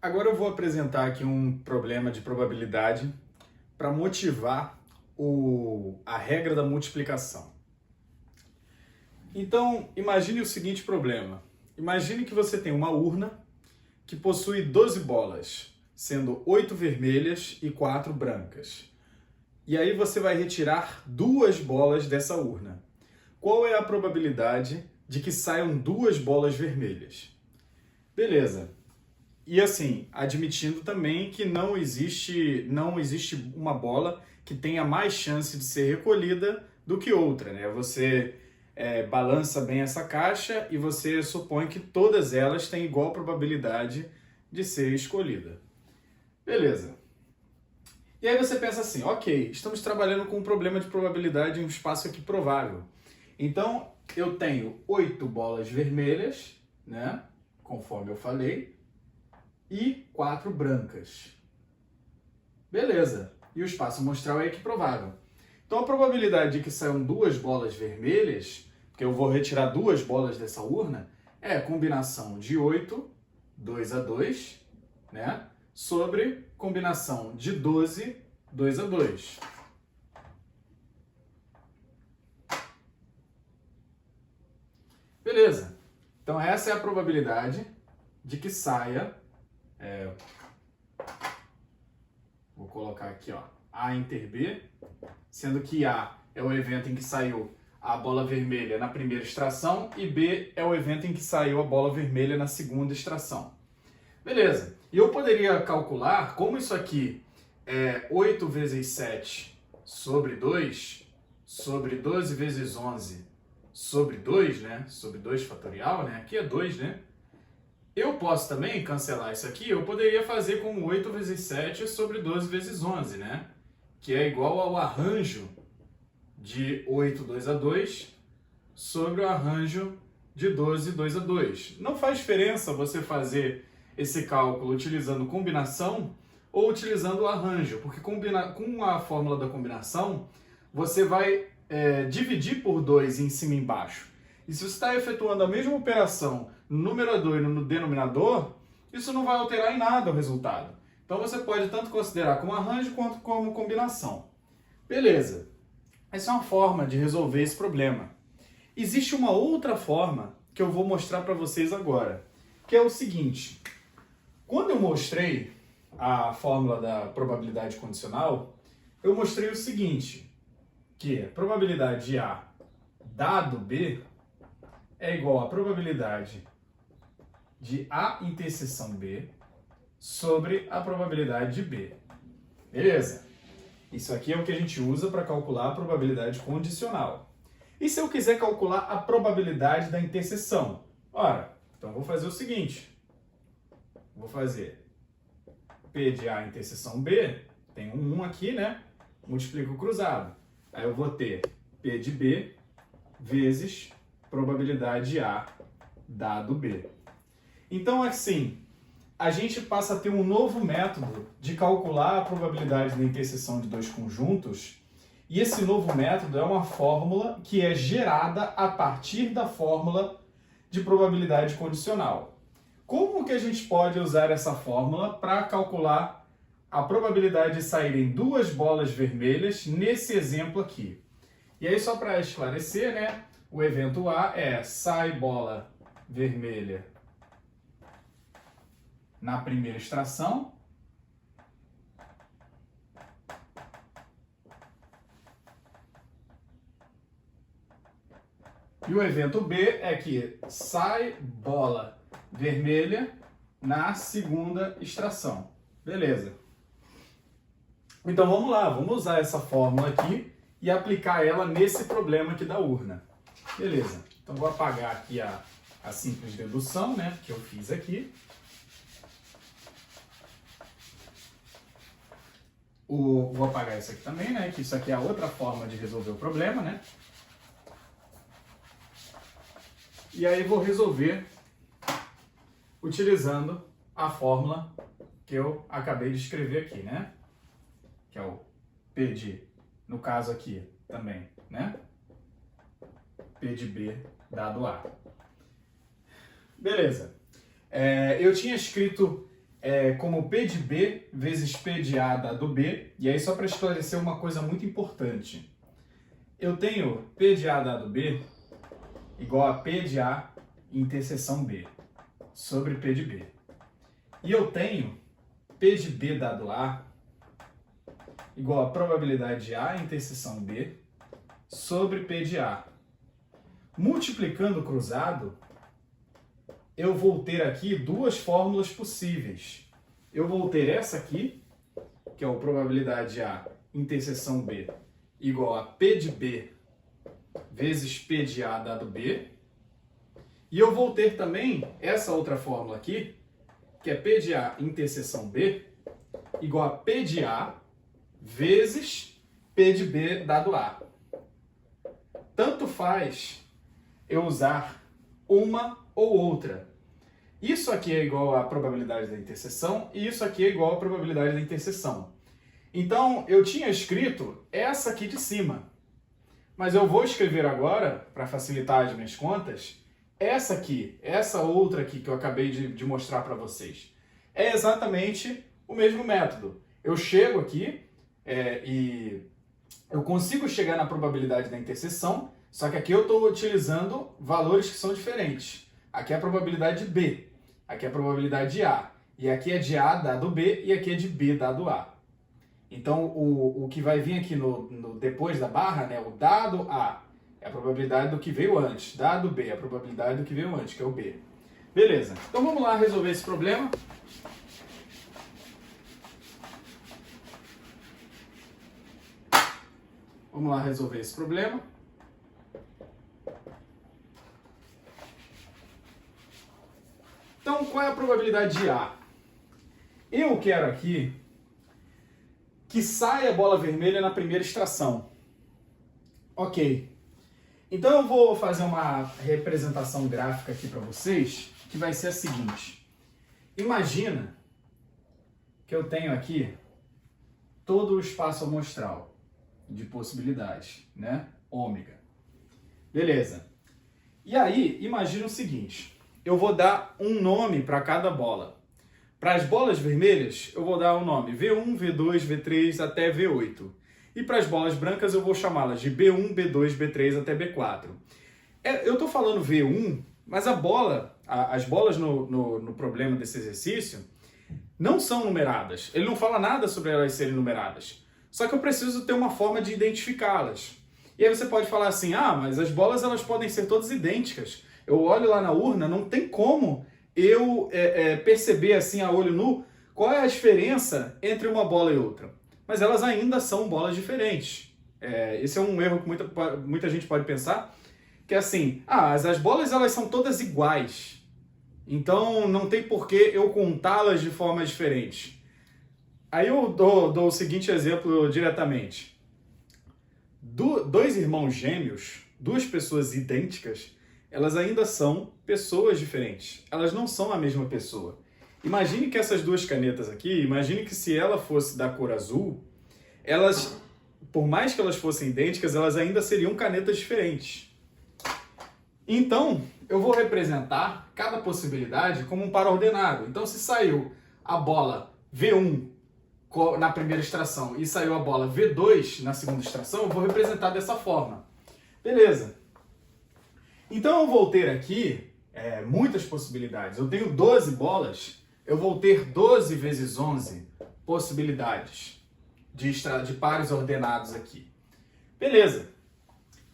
Agora eu vou apresentar aqui um problema de probabilidade para motivar a regra da multiplicação. Então, imagine o seguinte problema. Imagine que você tem uma urna que possui 12 bolas, sendo 8 vermelhas e 4 brancas. E aí você vai retirar 2 bolas dessa urna. Qual é a probabilidade de que saiam 2 bolas vermelhas? Beleza. E assim, admitindo também que não existe uma bola que tenha mais chance de ser recolhida do que outra, né? Você balança bem essa caixa e você supõe que todas elas têm igual probabilidade de ser escolhida. Beleza. E aí você pensa assim, ok, estamos trabalhando com um problema de probabilidade em um espaço aqui provável. Então, eu tenho 8 bolas vermelhas, né? Conforme eu falei, e 4 brancas. Beleza. E o espaço amostral é equiprovável. Então a probabilidade de que saiam 2 bolas vermelhas, porque eu vou retirar 2 bolas dessa urna, é a combinação de 8, 2 a 2, né? Sobre combinação de 12, 2 a 2. Beleza. Então essa é a probabilidade de que saia vou colocar aqui, ó, A inter B, sendo que A é o evento em que saiu a bola vermelha na primeira extração e B é o evento em que saiu a bola vermelha na segunda extração. Beleza. E eu poderia calcular, como isso aqui é 8 vezes 7 sobre 2, sobre 12 vezes 11 sobre 2, né? Sobre 2 fatorial, né? Aqui é 2, né? Eu posso também cancelar isso aqui, eu poderia fazer com 8 vezes 7 sobre 12 vezes 11, né? Que é igual ao arranjo de 8, 2 a 2 sobre o arranjo de 12, 2 a 2. Não faz diferença você fazer esse cálculo utilizando combinação ou utilizando o arranjo, porque com a fórmula da combinação, você vai dividir por 2 em cima e embaixo. E se você está efetuando a mesma operação no numerador e no denominador, isso não vai alterar em nada o resultado. Então você pode tanto considerar como arranjo quanto como combinação. Beleza. Essa é uma forma de resolver esse problema. Existe uma outra forma que eu vou mostrar para vocês agora, que é o seguinte. Quando eu mostrei a fórmula da probabilidade condicional, eu mostrei o seguinte, que a probabilidade de A dado B é igual à probabilidade de A interseção B sobre a probabilidade de B. Beleza? Isso aqui é o que a gente usa para calcular a probabilidade condicional. E se eu quiser calcular a probabilidade da interseção? Ora, então vou fazer o seguinte. Vou fazer P de A interseção B, tem um 1 aqui, né? Multiplico o cruzado. Aí eu vou ter P de B vezes probabilidade de A dado B. Então, assim, a gente passa a ter um novo método de calcular a probabilidade da interseção de dois conjuntos, e esse novo método é uma fórmula que é gerada a partir da fórmula de probabilidade condicional. Como que a gente pode usar essa fórmula para calcular a probabilidade de saírem 2 bolas vermelhas nesse exemplo aqui? E aí, só para esclarecer, né, o evento A é sai bola vermelha na primeira extração. E o evento B é que sai bola vermelha na segunda extração. Beleza. Então vamos lá, vamos usar essa fórmula aqui e aplicar ela nesse problema aqui da urna. Beleza. Então vou apagar aqui a simples dedução, né, que eu fiz aqui. Vou apagar isso aqui também, né, que isso aqui é a outra forma de resolver o problema, né. E aí vou resolver utilizando a fórmula que eu acabei de escrever aqui, né? Que é o P de, no caso aqui também, né? P de B dado A. Beleza. Eu tinha escrito como P de B vezes P de A dado B. E aí, só para esclarecer uma coisa muito importante. Eu tenho P de A dado B igual a P de A interseção B sobre P de B. E eu tenho P de B dado A igual a probabilidade de A interseção B sobre P de A. Multiplicando o cruzado, eu vou ter aqui duas fórmulas possíveis. Eu vou ter essa aqui, que é a probabilidade de A interseção B igual a P de B vezes P de A dado B. E eu vou ter também essa outra fórmula aqui, que é P de A interseção B igual a P de A vezes P de B dado A. Tanto faz eu usar uma ou outra. Isso aqui é igual à probabilidade da interseção e isso aqui é igual à probabilidade da interseção. Então, eu tinha escrito essa aqui de cima. Mas eu vou escrever agora, para facilitar as minhas contas, essa aqui, essa outra aqui que eu acabei de mostrar para vocês. É exatamente o mesmo método. Eu chego aqui e eu consigo chegar na probabilidade da interseção, só que aqui eu estou utilizando valores que são diferentes. Aqui é a probabilidade de B, aqui é a probabilidade de A, e aqui é de A dado B e aqui é de B dado A. Então, o que vai vir aqui depois da barra, né, o dado A, é a probabilidade do que veio antes. Dado B, é a probabilidade do que veio antes, que é o B. Beleza. Então, vamos lá resolver esse problema. Vamos lá resolver esse problema. Então, qual é a probabilidade de A? Eu quero aqui que saia a bola vermelha na primeira extração. Ok. Então eu vou fazer uma representação gráfica aqui para vocês, que vai ser a seguinte. Imagina que eu tenho aqui todo o espaço amostral de possibilidades, né? Ômega. Beleza. E aí, imagina o seguinte. Eu vou dar um nome para cada bola. Para as bolas vermelhas, eu vou dar o nome V1, V2, V3 até V8. E para as bolas brancas, eu vou chamá-las de B1, B2, B3 até B4. Eu estou falando V1, mas as bolas no problema desse exercício não são numeradas. Ele não fala nada sobre elas serem numeradas. Só que eu preciso ter uma forma de identificá-las. E aí você pode falar assim, mas as bolas elas podem ser todas idênticas. Eu olho lá na urna, não tem como eu perceber assim a olho nu qual é a diferença entre uma bola e outra. Mas elas ainda são bolas diferentes. Esse é um erro que muita gente pode pensar, que é assim, as bolas elas são todas iguais, então não tem por que eu contá-las de forma diferente. Aí eu dou o seguinte exemplo diretamente. Dois irmãos gêmeos, duas pessoas idênticas, elas ainda são pessoas diferentes. Elas não são a mesma pessoa. Imagine que essas duas canetas aqui, imagine que se ela fosse da cor azul, elas, por mais que elas fossem idênticas, elas ainda seriam canetas diferentes. Então, eu vou representar cada possibilidade como um par ordenado. Então, se saiu a bola V1 na primeira extração e saiu a bola V2 na segunda extração, eu vou representar dessa forma. Beleza. Então eu vou ter aqui muitas possibilidades. Eu tenho 12 bolas, eu vou ter 12 vezes 11 possibilidades de pares ordenados aqui. Beleza.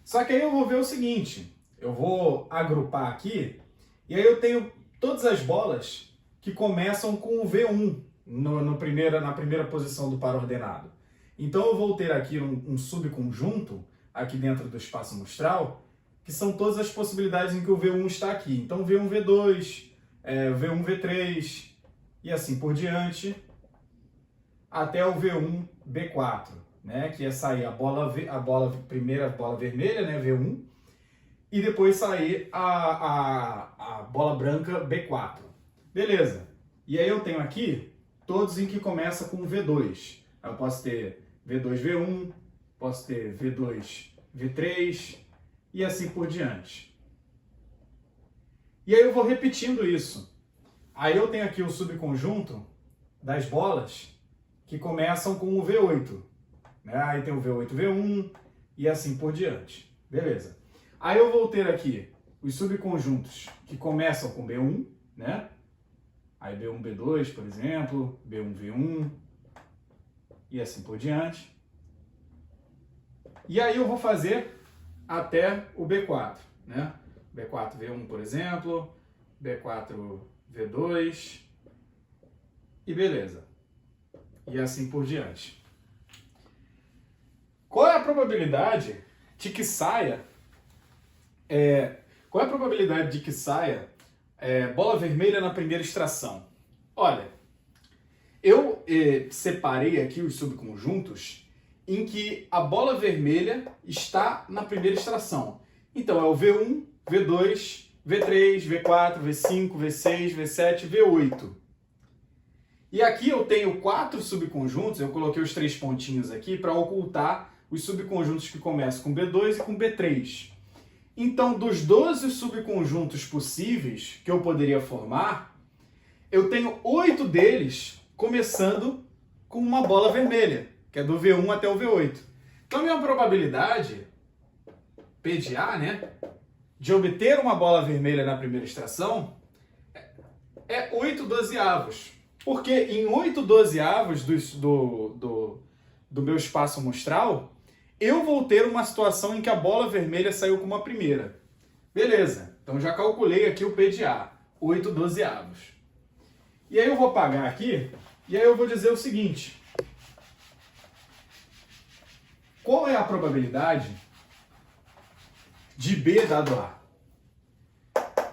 Só que aí eu vou ver o seguinte, eu vou agrupar aqui, e aí eu tenho todas as bolas que começam com o V1 na primeira posição do par ordenado. Então eu vou ter aqui um subconjunto, aqui dentro do espaço amostral, que são todas as possibilidades em que o V1 está aqui. Então, V1, V2, V1, V3, e assim por diante, até o V1, B4, né? Que é sair primeira bola vermelha, né? V1, e depois sair a bola branca, B4. Beleza. E aí eu tenho aqui todos em que começa com V2. Eu posso ter V2, V1, posso ter V2, V3, e assim por diante. E aí eu vou repetindo isso. Aí eu tenho aqui o subconjunto das bolas que começam com o V8. Né? Aí tem o V8, V1 e assim por diante. Beleza. Aí eu vou ter aqui os subconjuntos que começam com B1, né? Aí B1, B2, por exemplo, B1, V1 e assim por diante. E aí eu vou fazer até o B4, né? B4, V1, por exemplo, B4, V2 e beleza. E assim por diante. Qual é a probabilidade de que saia bola vermelha na primeira extração? Olha, eu separei aqui os subconjuntos em que a bola vermelha está na primeira extração. Então é o V1, V2, V3, V4, V5, V6, V7, V8. E aqui eu tenho 4 subconjuntos, eu coloquei os 3 pontinhos aqui para ocultar os subconjuntos que começam com B2 e com B3. Então, dos 12 subconjuntos possíveis que eu poderia formar, eu tenho 8 deles começando com uma bola vermelha, que é do V1 até o V8. Então, a minha probabilidade, P de A, né, de obter uma bola vermelha na primeira extração é 8 dozeavos. Porque em 8 dozeavos do meu espaço amostral, eu vou ter uma situação em que a bola vermelha saiu como a primeira. Beleza, então já calculei aqui o P de A, 8 dozeavos. E aí eu vou apagar aqui, e aí eu vou dizer o seguinte. Qual é a probabilidade de B dado A?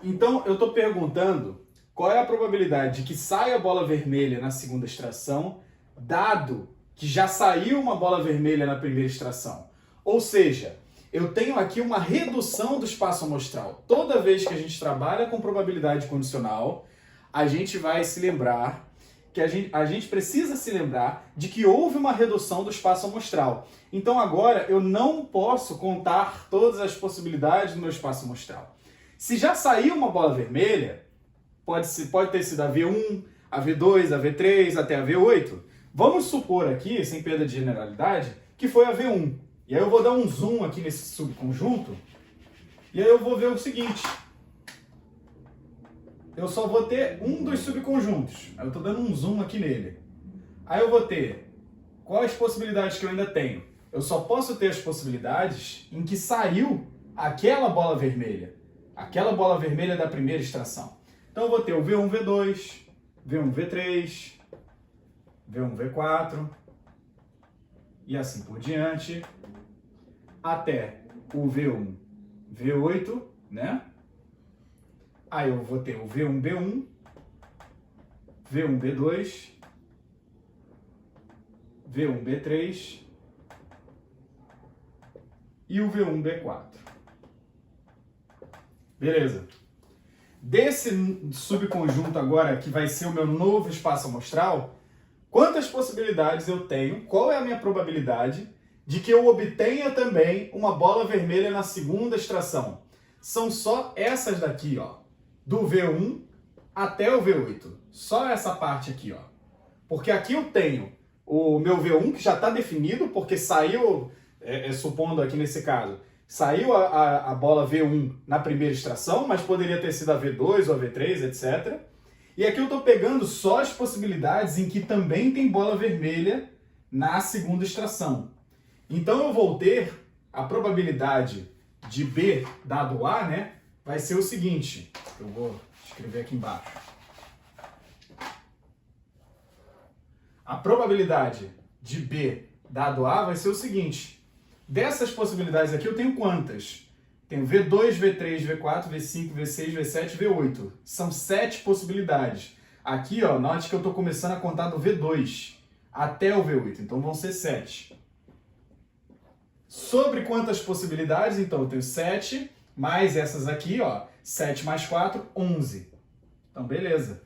Então eu estou perguntando qual é a probabilidade de que saia a bola vermelha na segunda extração, dado que já saiu uma bola vermelha na primeira extração. Ou seja, eu tenho aqui uma redução do espaço amostral. Toda vez que a gente trabalha com probabilidade condicional, a gente vai se lembrar que a gente precisa se lembrar de que houve uma redução do espaço amostral. Então agora eu não posso contar todas as possibilidades do meu espaço amostral. Se já saiu uma bola vermelha, pode ter sido a V1, a V2, a V3, até a V8. Vamos supor aqui, sem perda de generalidade, que foi a V1. E aí eu vou dar um zoom aqui nesse subconjunto, e aí eu vou ver o seguinte. Eu só vou ter um dos subconjuntos. Eu estou dando um zoom aqui nele. Aí eu vou ter quais possibilidades que eu ainda tenho. Eu só posso ter as possibilidades em que saiu aquela bola vermelha. Aquela bola vermelha da primeira extração. Então eu vou ter o V1, V2, V1, V3, V1, V4 e assim por diante, até o V1, V8, né? Aí eu vou ter o V1, B1, V1, B2, V1, B3 e o V1, B4. Beleza. Desse subconjunto agora, que vai ser o meu novo espaço amostral, quantas possibilidades eu tenho? Qual é a minha probabilidade de que eu obtenha também uma bola vermelha na segunda extração? São só essas daqui, ó, do V1 até o V8. Só essa parte aqui, ó. Porque aqui eu tenho o meu V1 que já está definido, porque saiu, supondo aqui nesse caso, saiu a bola V1 na primeira extração, mas poderia ter sido a V2 ou a V3, etc. E aqui eu estou pegando só as possibilidades em que também tem bola vermelha na segunda extração. Então eu vou ter a probabilidade de B dado A, né, vai ser o seguinte. Eu vou escrever aqui embaixo. A probabilidade de B dado A vai ser o seguinte. Dessas possibilidades aqui eu tenho quantas? Tenho V2, V3, V4, V5, V6, V7, V8. São 7 possibilidades. Aqui, ó, note que eu estou começando a contar do V2 até o V8. Então vão ser 7. Sobre quantas possibilidades? Então eu tenho 7, mais essas aqui, ó. 7 mais 4, 11. Então beleza.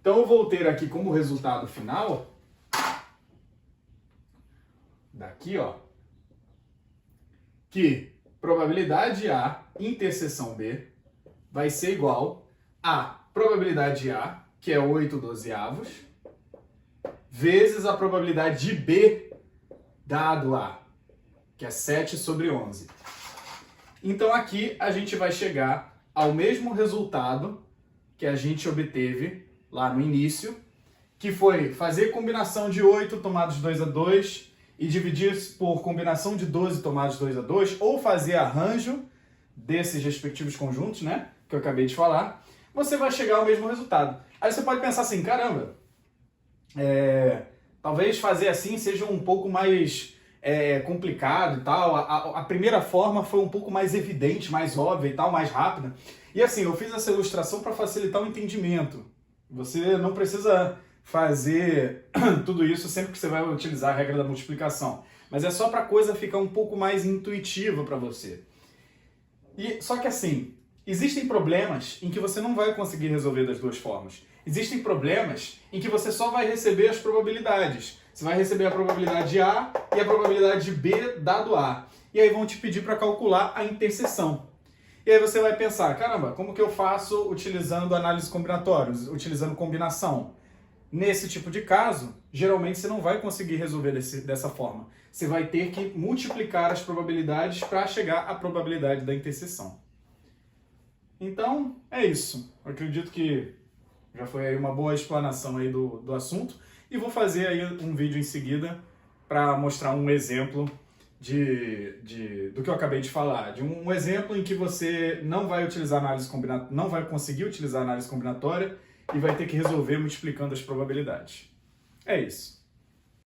Então eu vou ter aqui como resultado final, daqui, ó, que probabilidade A interseção B vai ser igual a probabilidade A que é 8/12, vezes a probabilidade de B dado A, que é 7/11. Então aqui a gente vai chegar ao mesmo resultado que a gente obteve lá no início, que foi fazer combinação de 8 tomados 2/2 e dividir por combinação de 12 tomados 2/2, ou fazer arranjo desses respectivos conjuntos, né, que eu acabei de falar, você vai chegar ao mesmo resultado. Aí você pode pensar assim, caramba, talvez fazer assim seja um pouco mais complicado e tal. A primeira forma foi um pouco mais evidente, mais óbvia e tal, mais rápida. E assim, eu fiz essa ilustração para facilitar o entendimento. Você não precisa fazer tudo isso sempre que você vai utilizar a regra da multiplicação. Mas é só para a coisa ficar um pouco mais intuitiva para você. Só que assim, existem problemas em que você não vai conseguir resolver das duas formas. Existem problemas em que você só vai receber as probabilidades. Você vai receber a probabilidade de A e a probabilidade de B dado A. E aí vão te pedir para calcular a interseção. E aí você vai pensar, caramba, como que eu faço utilizando análise combinatória, utilizando combinação? Nesse tipo de caso, geralmente você não vai conseguir resolver dessa forma. Você vai ter que multiplicar as probabilidades para chegar à probabilidade da interseção. Então, é isso. Eu acredito que já foi aí uma boa explanação aí do assunto. E vou fazer aí um vídeo em seguida para mostrar um exemplo do que eu acabei de falar. De um exemplo em que você não vai utilizar análise combinatória, não vai conseguir utilizar análise combinatória e vai ter que resolver multiplicando as probabilidades. É isso.